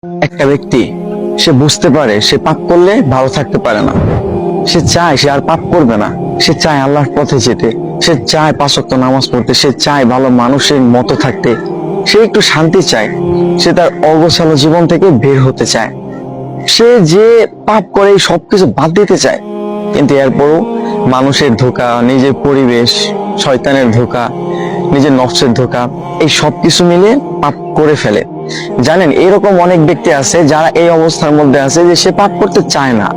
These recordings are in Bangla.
একটা ব্যক্তি সে বুঝতে পারে সে পাপ করলে ভালো থাকতে পারে না, সে চায় সে আর পাপ করবে না, সে চায় আল্লাহর পথে যেতে, সে চায় 5 ওয়াক্ত নামাজ পড়তে, সে চায় ভালো মানুষের মতো থাকতে, সে একটু শান্তি চায়, সে তার অগোছালো জীবন থেকে বের হতে চায়, সে যে পাপ করে এই সবকিছু বাদ দিতে চায়। কিন্তু এরপরও মানুষের ধোঁকা, নিজের পরিবেশ, শয়তানের ধোঁকা, নিজের নফসের ধোঁকা, এই সবকিছু মিলে পাপ করে ফেলে। জানেন, এরকম অনেক ব্যক্তি আছে যারা এই অবস্থার মধ্যে আছে যে সে পাপ করতে চায় না,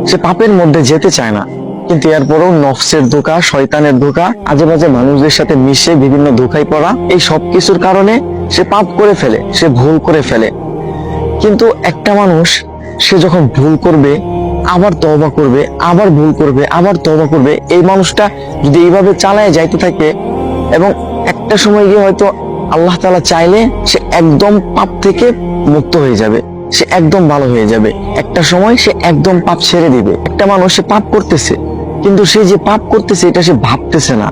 সে পাপের মধ্যে যেতে চায় না, কিন্তু এরপরও নফসের ধোঁকা, শয়তানের ধোঁকা, আজে বাজে মানুষদের সাথে মিশে বিভিন্ন ধোঁকায় পড়া, এই সবকিছুর কারণে সে পাপ করে ফেলে, সে ভুল করে ফেলে। কিন্তু একটা মানুষ সে যখন ভুল করবে, আবার তওবা করবে, আবার ভুল করবে, আবার তওবা করবে, এই মানুষটা যদি এইভাবে চালায় যাইতে থাকে এবং একটা সময় গিয়ে হয়তো আল্লাহ তাআলা চাইলে সে একদম পাপ থেকে মুক্ত হয়ে যাবে, সে একদম ভালো হয়ে যাবে। একটা সময় সে একদম পাপ ছেড়ে দিবে। একটা মানুষ সে পাপ করতেছে, কিন্তু সে যে পাপ করতেছে এটা সে ভাবতেছে না,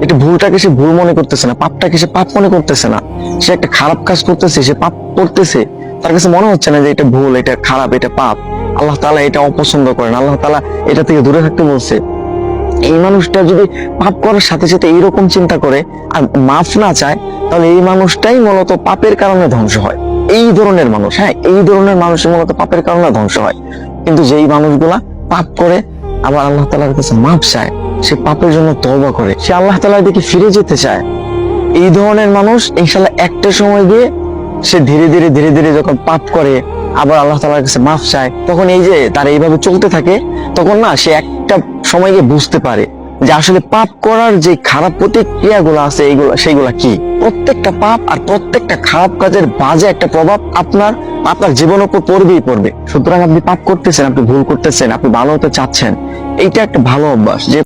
এটা ভুলটাকে সে ভুল মনে করতেছে না, পাপটাকে সে পাপ মনে করতেছে না। সে একটা খারাপ কাজ করতেছে, সে পাপ করতেছে, তার কাছে মনে হচ্ছে না যে এটা ভুল, এটা খারাপ, এটা পাপ, আল্লাহ তাআলা এটা অপছন্দ করেন, আল্লাহ তাআলা এটা থেকে দূরে থাকতে বলছে। এই মানুষটা যদি পাপ করার সাথে সাথে এইরকম চিন্তা করে আর মাফ না চায়, তাহলে এই মানুষটাই মূলত পাপের কারণে ধ্বংস হয়। এই ধরনের মানুষ, হ্যাঁ, এই ধরনের মানুষ মূলত পাপের কারণে ধ্বংস হয়। কিন্তু যেই মানুষগুলা পাপ করে আবার আল্লাহ তাআলার কাছে মাফ চায়, সে পাপের জন্য তওবা করে, সে আল্লাহ তাআলার দিকে ফিরে যেতে চায়, এই ধরনের মানুষ ইনশাআল্লাহ একটা সময় গিয়ে সে ধীরে ধীরে ধীরে ধীরে যখন পাপ করে আবার আল্লাহ তাআলার কাছে মাফ চায়, তখন এই যে তার এইভাবে চলতে থাকে, তখন না সে একটা সময় গিয়ে বুঝতে পারে যে আসলে পাপ করার যে খারাপ প্রতিক্রিয়াগুলো আছে সেইগুলা কি। প্রত্যেকটা পাপ আর প্রত্যেকটা খারাপ কাজের বাজে একটা প্রভাব আপনার জীবনের উপর পড়বেই পড়বে। সুতরাং আপনি পাপ করতেছেন, আপনি ভুল করতেছেন, আপনি ভালো হতে চাচ্ছেন, এইটা একটা ভালো অভ্যাস যে